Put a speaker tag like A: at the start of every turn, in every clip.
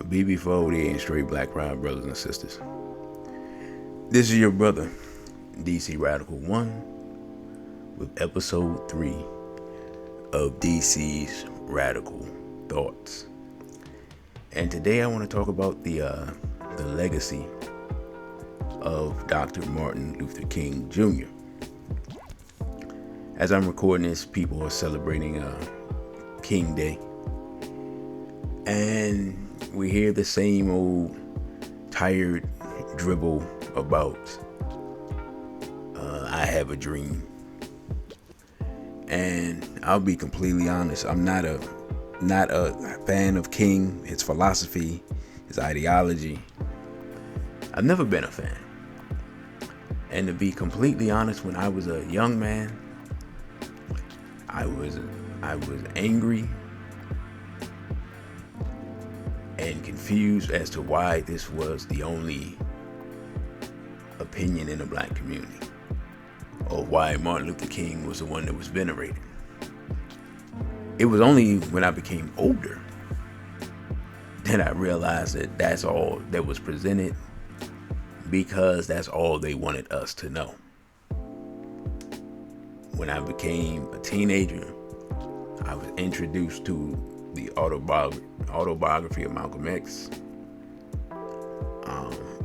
A: BB40 and straight black pride brothers and sisters. This is your brother, DC Radical 1, with episode 3 of DC's Radical Thoughts. And today I want to talk about the legacy of Dr. Martin Luther King Jr. As I'm recording this, people are celebrating King Day. And we hear the same old tired dribble about I have a dream. And I'll be completely honest, I'm not a fan of King, his philosophy, his ideology. I've never been a fan. And to be completely honest, when I was a young man, I was angry and confused as to why this was the only opinion in the black community, or why Martin Luther King was the one that was venerated. It was only when I became older that I realized that that's all that was presented, because that's all they wanted us to know. When I became a teenager, I was introduced to the autobiography of Malcolm X.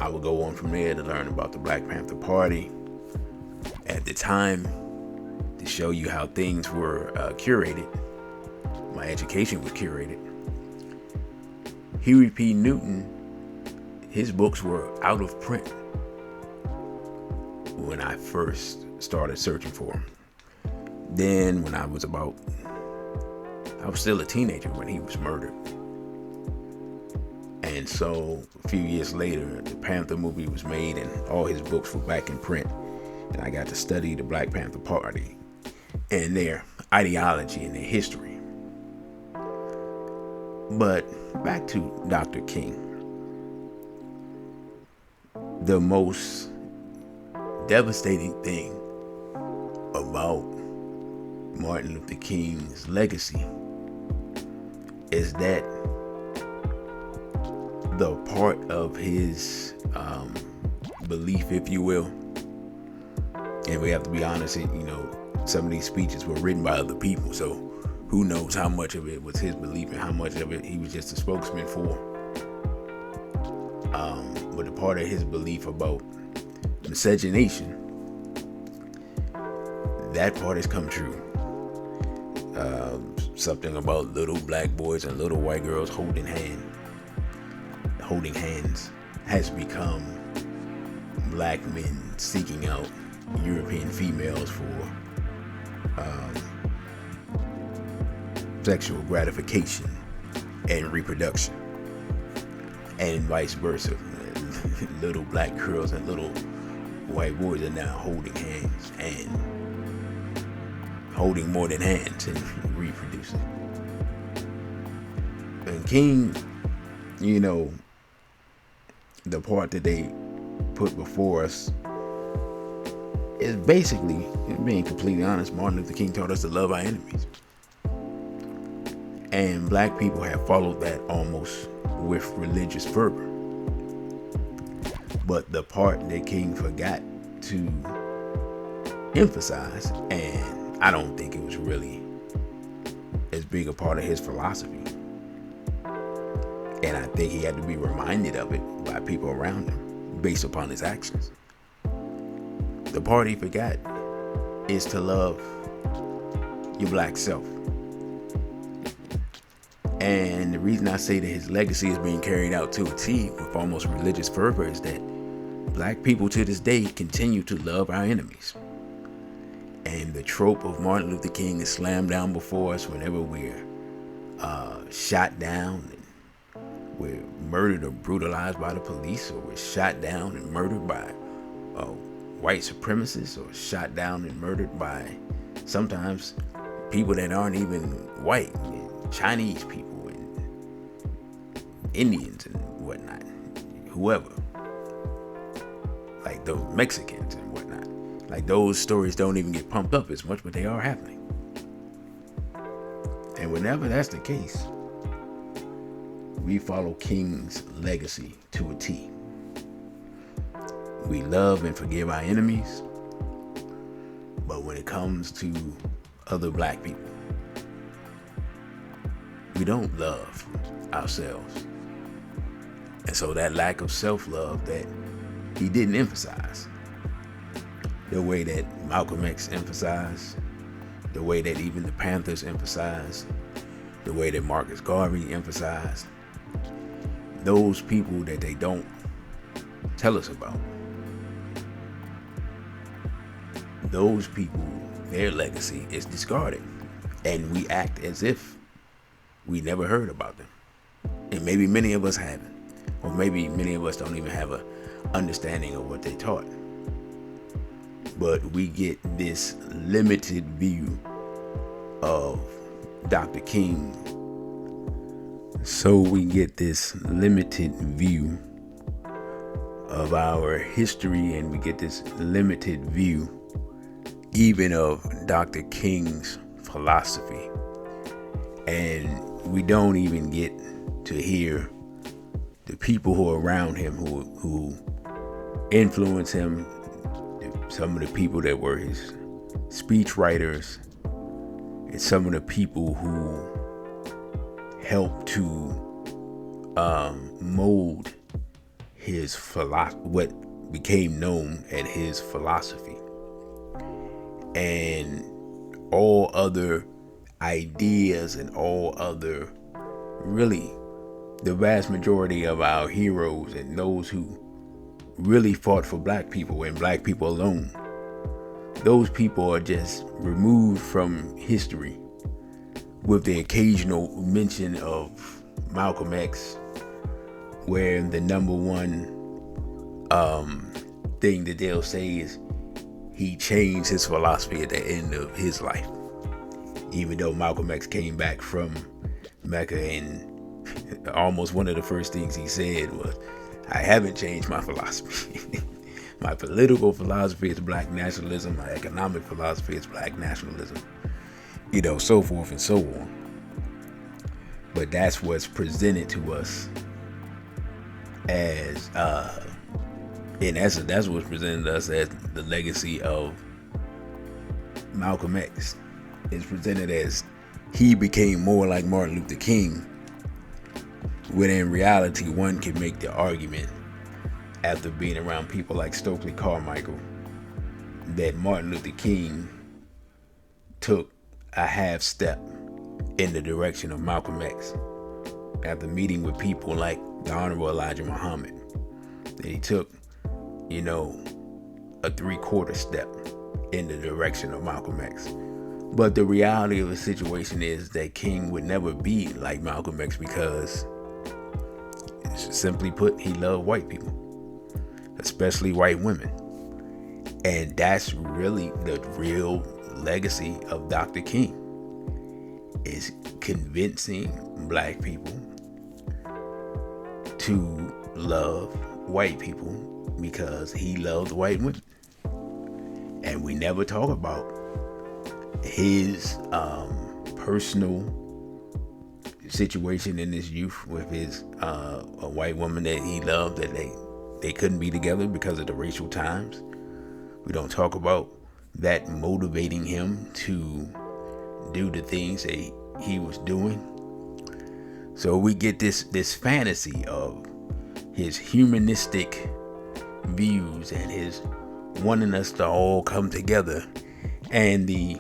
A: I would go on from there to learn about the Black Panther Party. At the time, to show you how things were curated, my education was curated. Huey P. Newton, his books were out of print when I first started searching for them. Then when I was still a teenager when he was murdered. And so a few years later, the Panther movie was made and all his books were back in print. And I got to study the Black Panther Party and their ideology and their history. But back to Dr. King. The most devastating thing about Martin Luther King's legacy is that the part of his belief, if you will, and we have to be honest, some of these speeches were written by other people, so who knows how much of it was his belief and how much of it he was just a spokesman for. But the part of his belief about miscegenation, that part has come true. Something about little black boys and little white girls holding hands has become black men seeking out European females for sexual gratification and reproduction, and vice versa. Little black girls and little white boys are now holding hands and holding more than hands and reproducing. And King, the part that they put before us is basically, being completely honest, Martin Luther King taught us to love our enemies. And black people have followed that almost with religious fervor. But the part that King forgot to emphasize, and I don't think it was really as big a part of his philosophy, and I think he had to be reminded of it by people around him based upon his actions. The part he forgot is to love your black self. And the reason I say that his legacy is being carried out to a T with almost religious fervor is that black people to this day continue to love our enemies. And the trope of Martin Luther King is slammed down before us whenever we're shot down, and we're murdered or brutalized by the police, or we're shot down and murdered by white supremacists, or shot down and murdered by sometimes people that aren't even white, Chinese people and Indians and whatnot, whoever, like the Mexicans and whatnot. Like, those stories don't even get pumped up as much, but they are happening. And whenever that's the case, we follow King's legacy to a T. We love and forgive our enemies, but when it comes to other black people, we don't love ourselves. And so that lack of self-love that he didn't emphasize, the way that Malcolm X emphasized, the way that even the Panthers emphasized, the way that Marcus Garvey emphasized, those people that they don't tell us about, those people, their legacy is discarded, and we act as if we never heard about them. And maybe many of us haven't, or maybe many of us don't even have a understanding of what they taught. But we get this limited view of Dr. King. So we get this limited view of our history, and we get this limited view even of Dr. King's philosophy. And we don't even get to hear the people who are around him, who influence him, some of the people that were his speech writers, and some of the people who helped to mold his what became known as his philosophy, and all other ideas, and all other, really, the vast majority of our heroes and those who really fought for black people and black people alone. Those people are just removed from history, with the occasional mention of Malcolm X, where the number one thing that they'll say is he changed his philosophy at the end of his life. Even though Malcolm X came back from Mecca, and almost one of the first things he said was, I haven't changed my philosophy. My political philosophy is black nationalism. My economic philosophy is black nationalism. So forth and so on. But that's what's presented to us as, in essence, that's what's presented to us as the legacy of Malcolm X. It's presented as he became more like Martin Luther King, when in reality, one can make the argument, after being around people like Stokely Carmichael, that Martin Luther King took a half step in the direction of Malcolm X, after meeting with people like the Honorable Elijah Muhammad, that he took, a 3/4 step in the direction of Malcolm X. But the reality of the situation is that King would never be like Malcolm X, because, simply put, he loved white people, especially white women. And that's really the real legacy of Dr. King, is convincing black people to love white people because he loved white women. And we never talk about his personal situation in his youth with his a white woman that he loved, that they couldn't be together because of the racial times. We don't talk about that motivating him to do the things that he was doing. So we get this fantasy of his humanistic views and his wanting us to all come together, and the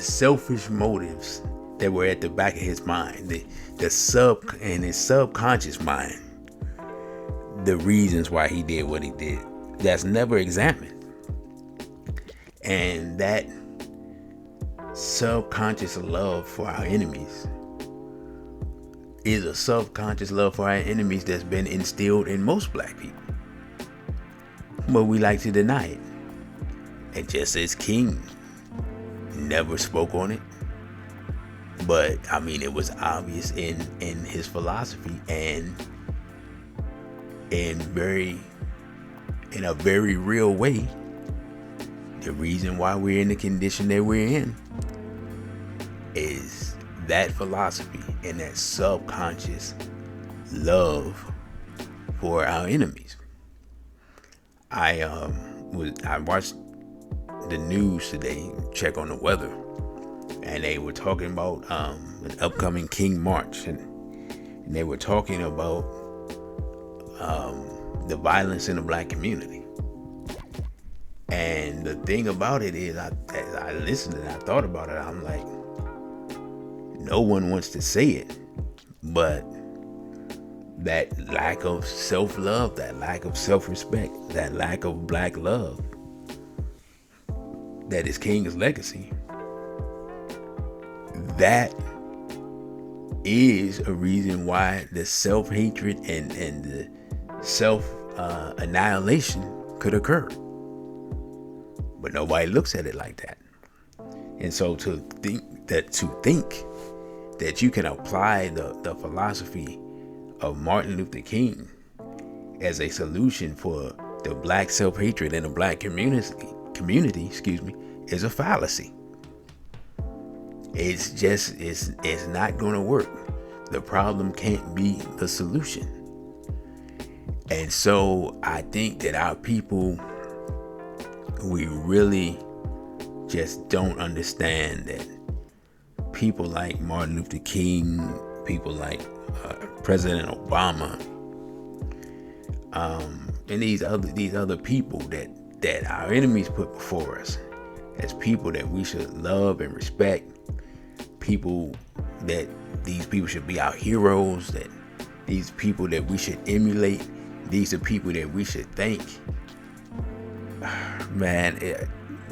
A: selfish motives that were at the back of his mind, his subconscious mind, the reasons why he did what he did, that's never examined. And that subconscious love for our enemies is a subconscious love for our enemies that's been instilled in most black people, but we like to deny it. And just as King never spoke on it, but it was obvious in his philosophy, and in a very real way, the reason why we're in the condition that we're in is that philosophy and that subconscious love for our enemies. I watched the news today, check on the weather, and they were talking about an upcoming King March, and they were talking about the violence in the black community. And the thing about it is, as I listened and I thought about it, I'm like, no one wants to say it, but that lack of self-love, that lack of self-respect, that lack of black love, that is King's legacy, that is a reason why the self-hatred and the self-annihilation could occur. But nobody looks at it like that. And so to think that you can apply the philosophy of Martin Luther King as a solution for the black self-hatred in the black community, is a fallacy. It's not going to work. The problem can't be the solution. And so I think that our people, we really just don't understand that people like Martin Luther King, people like President Obama, and these other people that our enemies put before us as people that we should love and respect, people that these people should be our heroes, that these people that we should emulate, these are people that we should thank. Man,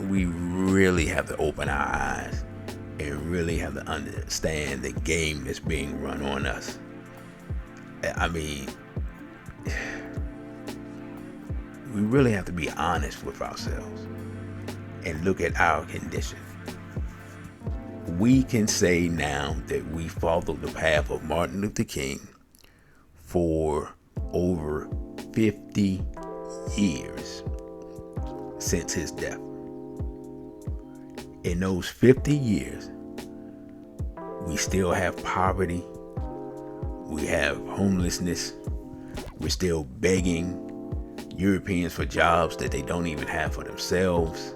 A: we really have to open our eyes and really have to understand the game that's being run on us. I mean, we really have to be honest with ourselves and look at our condition. We can say now that we followed the path of Martin Luther King for over 50 years since his death. In those 50 years, we still have poverty, we have homelessness, we're still begging Europeans for jobs that they don't even have for themselves.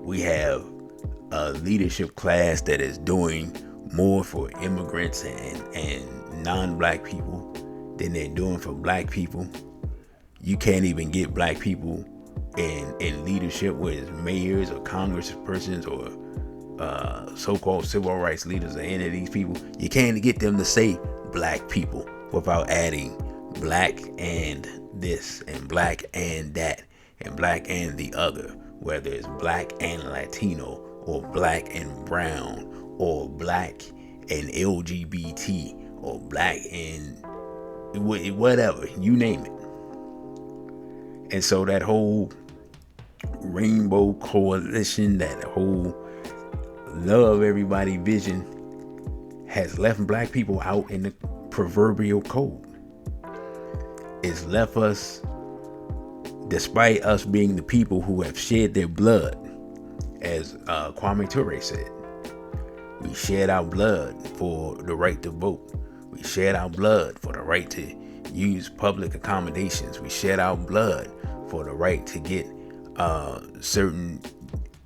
A: We have a leadership class that is doing more for immigrants and non-black people than they're doing for black people. You can't even get black people in leadership, whether it's mayors or congresspersons or so-called civil rights leaders or any of these people. You can't get them to say black people without adding black and this and black and that and black and the other, whether it's black and Latino or black and brown or black and LGBT or black and whatever, you name it. And so that whole rainbow coalition, that whole love everybody vision has left black people out in the proverbial cold. It's left us, despite us being the people who have shed their blood, as Kwame Ture said. We shed our blood for the right to vote. We shed our blood for the right to use public accommodations. We shed our blood for the right to get certain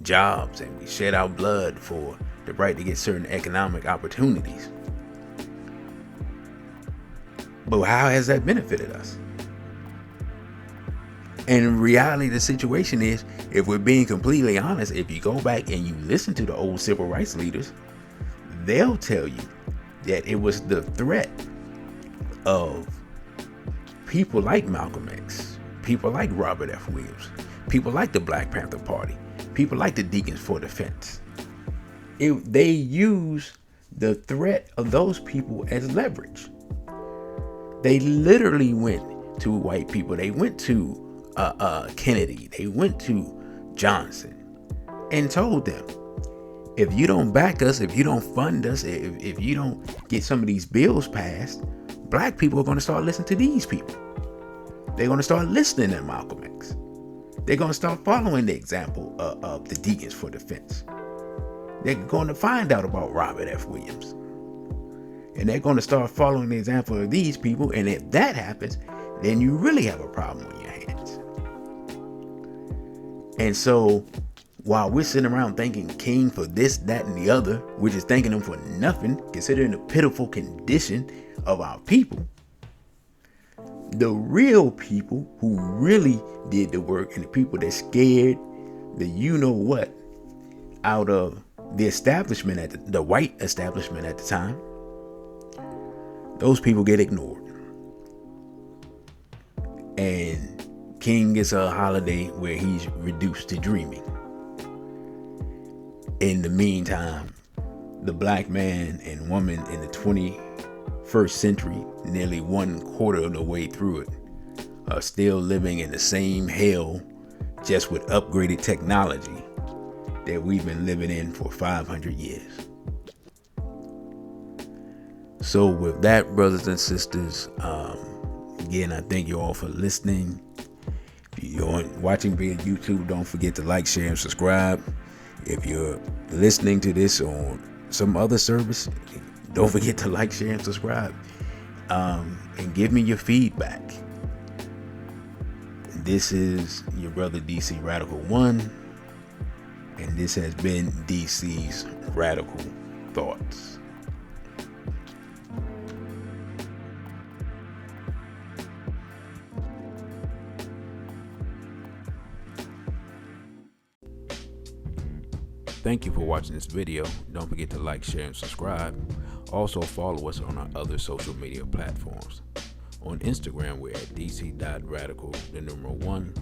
A: jobs, and we shed our blood for the right to get certain economic opportunities. But how has that benefited us? And in reality, the situation is, if we're being completely honest, if you go back and you listen to the old civil rights leaders, they'll tell you that it was the threat of people like Malcolm X, people like Robert F. Williams, people like the Black Panther Party, people like the Deacons for Defense. They use the threat of those people as leverage. They literally went to white people. They went to Kennedy. They went to Johnson and told them, if you don't back us, if you don't fund us, if you don't get some of these bills passed, black people are going to start listening to these people. They're going to start listening to Malcolm X. They're going to start following the example of the Deacons for Defense. they're going to find out about Robert F. Williams. And they're going to start following the example of these people. And if that happens, then you really have a problem on your hands. And so while we're sitting around thanking King for this, that, and the other, we're just thanking him for nothing, considering the pitiful condition of our people. The real people who really did the work, and the people that scared the you-know-what out of the establishment, at the white establishment at the time, those people get ignored. And King gets a holiday where he's reduced to dreaming. In the meantime, the black man and woman in the 21st century, nearly 1/4 of the way through it, are still living in the same hell, just with upgraded technology that we've been living in for 500 years. So with that, brothers and sisters, again, I thank you all for listening. If you're watching via YouTube, don't forget to like, share, and subscribe. If you're listening to this on some other service, don't forget to like, share, and subscribe. And give me your feedback. This is your brother DC Radical 1, and this has been DC's Radical Thoughts. Thank you for watching this video. Don't forget to like, share, and subscribe. Also follow us on our other social media platforms. On Instagram, we're at dc.radical1.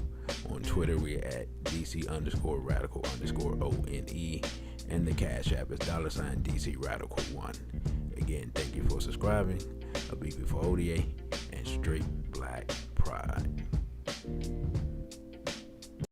A: On Twitter, we're at dc_radical_ONE. And the Cash App is $DC Radical 1. Again, thank you for subscribing. I'll be before ODA.